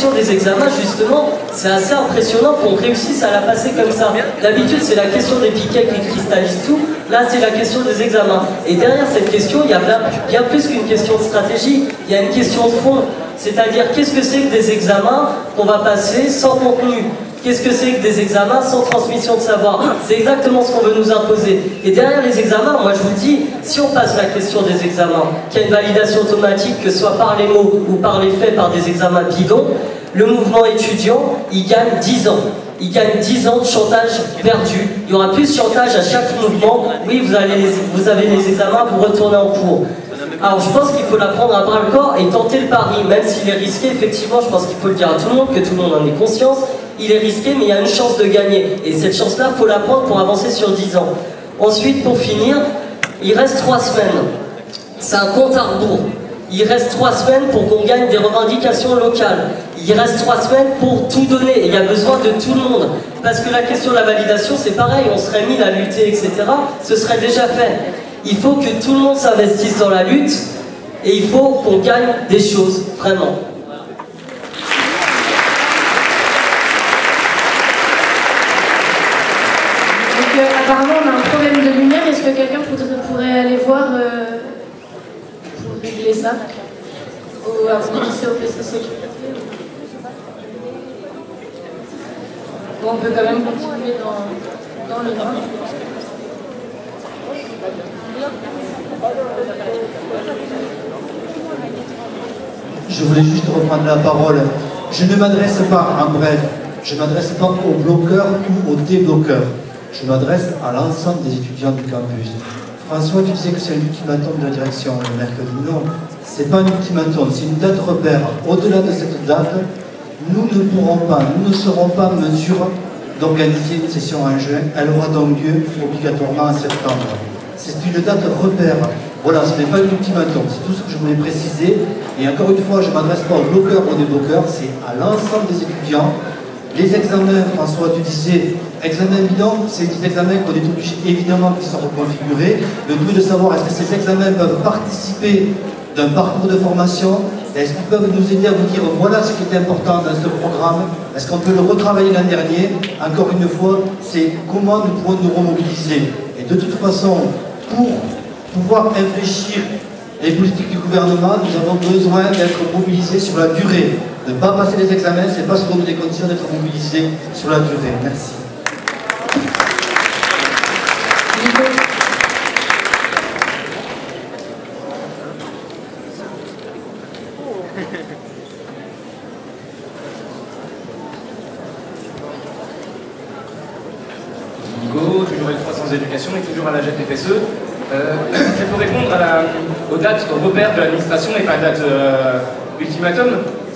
question des examens, justement, c'est assez impressionnant qu'on réussisse à la passer comme ça. D'habitude, c'est la question des piquets qui cristallisent tout. Là, c'est la question des examens. Et derrière cette question, il y a bien plus qu'une question de stratégie. Il y a une question de fond. C'est-à-dire, qu'est-ce que c'est que des examens qu'on va passer sans contenu? Qu'est-ce que c'est que des examens sans transmission de savoir? C'est exactement ce qu'on veut nous imposer. Et derrière les examens, moi je vous dis, si on passe la question des examens, qu'il y a une validation automatique, que ce soit par les mots ou par les faits, par des examens bidons, le mouvement étudiant, il gagne 10 ans. Il gagne 10 ans de chantage perdu. Il y aura plus de chantage à chaque mouvement. Oui, vous avez les examens, vous retournez en cours. Alors je pense qu'il faut la prendre à bras le corps et tenter le pari, même s'il est risqué, effectivement, je pense qu'il faut le dire à tout le monde, que tout le monde en ait conscience. Il est risqué, mais il y a une chance de gagner. Et cette chance-là, il faut la prendre pour avancer sur 10 ans. Ensuite, pour finir, il reste 3 semaines. C'est un compte à rebours. Il reste 3 semaines pour qu'on gagne des revendications locales. Il reste 3 semaines pour tout donner. Et il y a besoin de tout le monde. Parce que la question de la validation, c'est pareil. On serait mis à lutter, etc. Ce serait déjà fait. Il faut que tout le monde s'investisse dans la lutte. Et il faut qu'on gagne des choses, vraiment. Apparemment, on a un problème de lumière. Est-ce que quelqu'un pourrait aller voir pour régler ça? Ou avant de passer au PC sécurité? Bon, on peut quand même continuer dans le drame. Je voulais juste reprendre la parole. Je ne m'adresse pas, en bref, je ne m'adresse pas aux bloqueurs ou aux débloqueurs. Je m'adresse à l'ensemble des étudiants du campus. François, tu disais que c'est un ultimatum de la direction le mercredi. Non, ce n'est pas un ultimatum, c'est une date repère. Au-delà de cette date, nous ne pourrons pas, nous ne serons pas en mesure d'organiser une session en juin. Elle aura donc lieu obligatoirement en septembre. C'est une date repère. Voilà, ce n'est pas un ultimatum, c'est tout ce que je voulais préciser. Et encore une fois, je ne m'adresse pas aux bloqueurs ou aux débloqueurs, c'est à l'ensemble des étudiants. Les examens, François, tu disais, examens bidons, c'est des examens qu'on est obligé, évidemment, qui sont reconfigurés. Le but de savoir est-ce que ces examens peuvent participer d'un parcours de formation, est-ce qu'ils peuvent nous aider à vous dire voilà ce qui est important dans ce programme, est-ce qu'on peut le retravailler l'an dernier. Encore une fois, c'est comment nous pourrons nous remobiliser. Et de toute façon, pour pouvoir infléchir les politiques du gouvernement, nous avons besoin d'être mobilisés sur la durée. Ne pas passer les examens, c'est pas se donner des conditions d'être mobilisés sur la durée. Merci. Nico, toujours L300 éducation et toujours à la GTPSE. C'est pour répondre aux dates repères de l'administration et pas date ultimatum.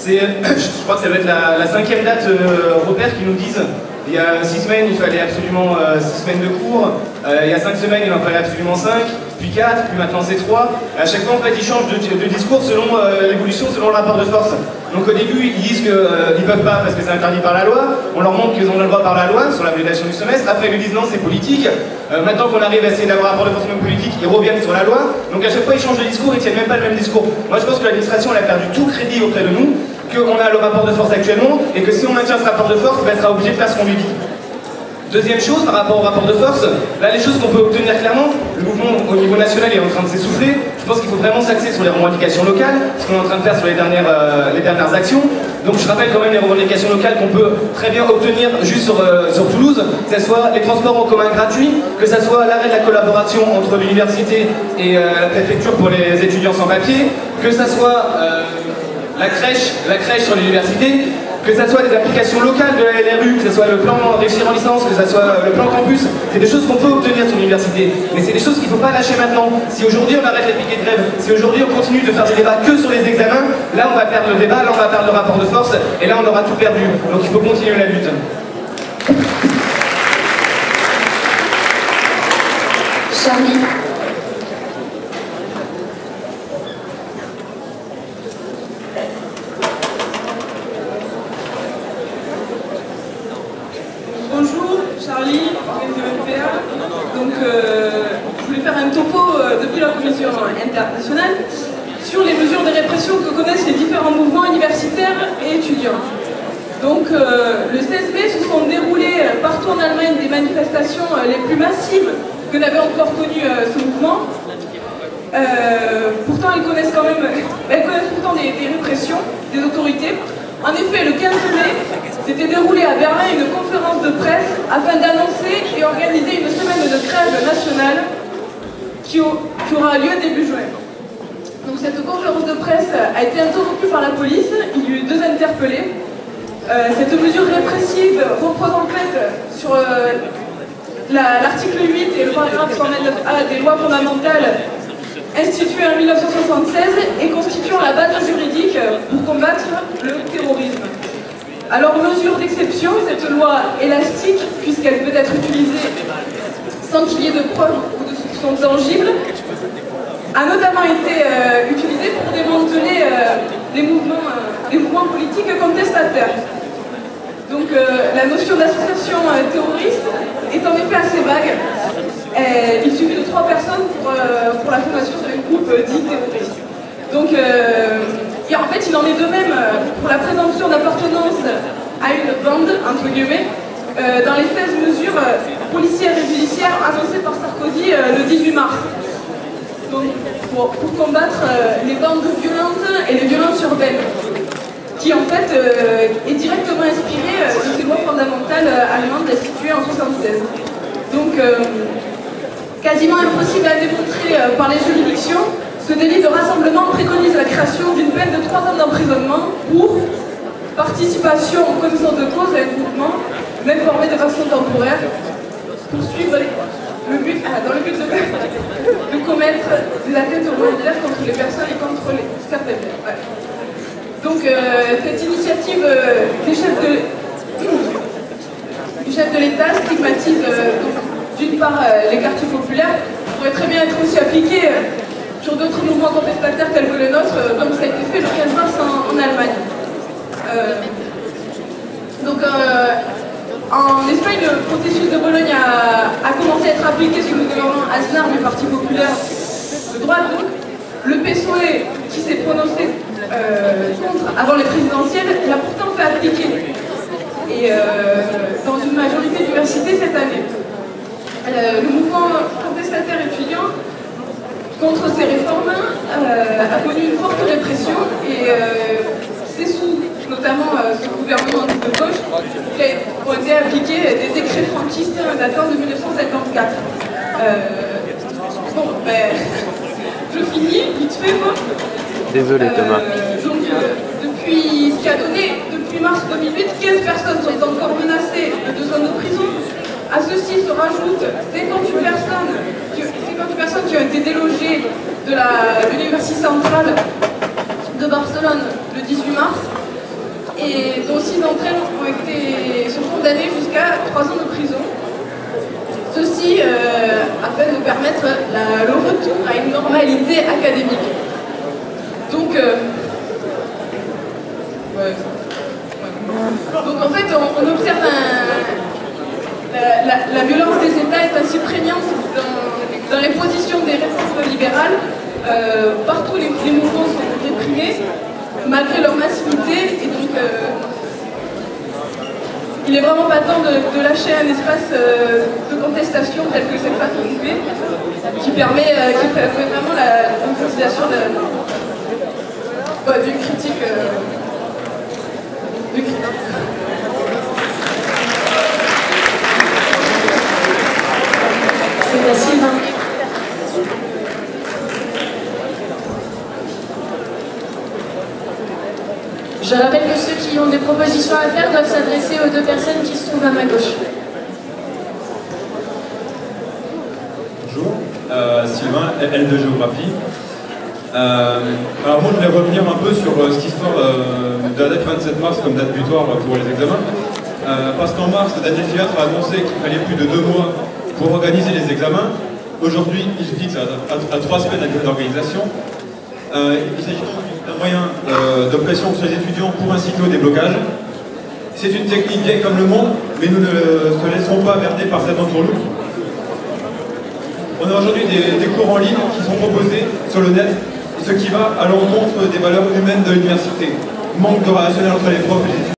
Je crois que ça va être la 5e date repère qui nous disent il y a 6 semaines il fallait absolument 6 semaines de cours, il y a 5 semaines il en fallait absolument 5, puis 4, puis maintenant c'est 3. À chaque fois en fait ils changent de discours selon l'évolution, selon le rapport de force. Donc au début ils disent qu'ils ne peuvent pas parce que c'est interdit par la loi, on leur montre qu'ils ont le droit par la loi sur la validation du semestre, après ils nous disent non c'est politique, maintenant qu'on arrive à essayer d'avoir un rapport de force même politique, ils reviennent sur la loi, donc à chaque fois ils changent de discours, ils tiennent même pas le même discours. Moi je pense que l'administration elle a perdu tout crédit auprès de nous, qu'on a le rapport de force actuellement, et que si on maintient ce rapport de force, elle sera obligée de faire ce qu'on lui dit. Deuxième chose, par rapport au rapport de force, là les choses qu'on peut obtenir clairement, le mouvement au niveau national est en train de s'essouffler, je pense qu'il faut vraiment s'axer sur les revendications locales, ce qu'on est en train de faire sur les dernières actions. Donc je rappelle quand même les revendications locales qu'on peut très bien obtenir juste sur Toulouse, que ce soit les transports en commun gratuits, que ce soit l'arrêt de la collaboration entre l'université et la préfecture pour les étudiants sans papier, que ce soit la crèche sur l'université, que ce soit des applications locales de la LRU, que ce soit le plan réussir en licence, que ce soit le plan campus, c'est des choses qu'on peut obtenir sur l'université. Mais c'est des choses qu'il ne faut pas lâcher maintenant. Si aujourd'hui on arrête les piquets de grève, si aujourd'hui on continue de faire des débats que sur les examens, là on va perdre le débat, là on va perdre le rapport de force, et là on aura tout perdu. Donc il faut continuer la lutte. Charlie. Bonjour, Charlie, donc je voulais faire un topo depuis la commission internationale. sur les mesures de répression que connaissent les différents mouvements universitaires et étudiants. Donc le 16 mai se sont déroulées partout en Allemagne des manifestations les plus massives que n'avait encore connu ce mouvement. Pourtant elles connaissent quand même pourtant des répressions des autorités. En effet, le 15 mai, s'était déroulée à Berlin une conférence de presse afin d'annoncer et organiser une semaine de grève nationale qui aura lieu début juin. Donc cette conférence de presse a été interrompue par la police, il y a eu 2 interpellés. Cette mesure répressive repose en fait sur l'article 8 et le paragraphe 129A des lois fondamentales instituées en 1976 et constituant la base juridique pour combattre le terrorisme. Alors, mesure d'exception, cette loi élastique, puisqu'elle peut être utilisée sans qu'il y ait de preuves ou de soupçons tangibles, a notamment été utilisée pour démanteler les mouvements politiques contestataires. Donc la notion d'association terroriste est en effet assez vague. Il suffit de 3 personnes pour la fondation d'un groupe dit terroriste. Donc en fait il en est de même pour la présomption d'appartenance à une bande, entre guillemets, dans les 16 mesures policières et judiciaires annoncées par Sarkozy le 18 mars. Donc pour combattre les bandes violentes et les violences urbaines, qui en fait est directement inspiré de ces lois fondamentales allemandes instituées en 1976. Donc quasiment impossible à démontrer par les juridictions, ce délit de rassemblement préconise la création d'une peine de 3 ans d'emprisonnement pour participation en connaissance de cause à un groupement, même formé de façon temporaire, poursuivre dans le but de commettre des atteintes volontaires contre les personnes et contre certaines personnes. Ouais. Donc cette initiative du chef de l'État stigmatise d'une part les quartiers populaires, pourrait très bien être aussi appliquée sur d'autres mouvements contestataires tels que le nôtre, comme ça a été fait le 15 mars en Allemagne. En Espagne, le processus de Bologne a commencé à être appliqué sous le gouvernement Aznar du Parti populaire de droite. Donc, le PSOE, qui s'est prononcé contre avant les présidentielles, l'a pourtant fait appliquer. Et dans une majorité d'universités cette année. Le mouvement contestataire étudiant contre ces réformes a connu une forte répression et c'est sous notamment ce gouvernement de gauche qu'ont été appliqués des décrets franquistes datant de 1954. Bon, ben, je finis, vite fait moi. Désolé Thomas. Donc depuis ce qui a donné, depuis mars 2008, 15 personnes sont encore menacées de 2 ans de prison. À ceci se rajoutent 58 personnes qui ont été délogées de l'université centrale de Barcelone le 18 mars. Et dont 6 d'entre elles sont condamnées jusqu'à 3 ans de prison. Ceci afin de permettre le retour à une normalité académique. Donc, donc en fait, on observe la violence des États est ainsi prégnante dans les positions des réformes libérales. Partout, les mouvements sont réprimés, malgré leur massivité. Et donc, il est vraiment pas temps de lâcher un espace de contestation tel que cette façon de jouer, qui permet vraiment l'utilisation d'une critique. C'est facile, hein. Je rappelle que ceux qui ont des propositions à faire doivent s'adresser aux 2 personnes qui se trouvent à ma gauche. Bonjour, Sylvain, L de géographie. Alors moi je vais revenir un peu sur cette histoire de la date 27 mars comme date butoir pour les examens. Parce qu'en mars, la date étudiante a annoncé qu'il fallait plus de 2 mois pour organiser les examens. Aujourd'hui, il se fixe à 3 semaines avec l'organisation. Il s'agit donc d'un moyen de pression sur les étudiants pour inciter au déblocage. C'est une technique vieille comme le monde, mais nous ne se laisserons pas berner par cette entourloupe. On a aujourd'hui des cours en ligne qui sont proposés sur le net ce qui va à l'encontre des valeurs humaines de l'université. Manque de relationnel entre les profs et les étudiants.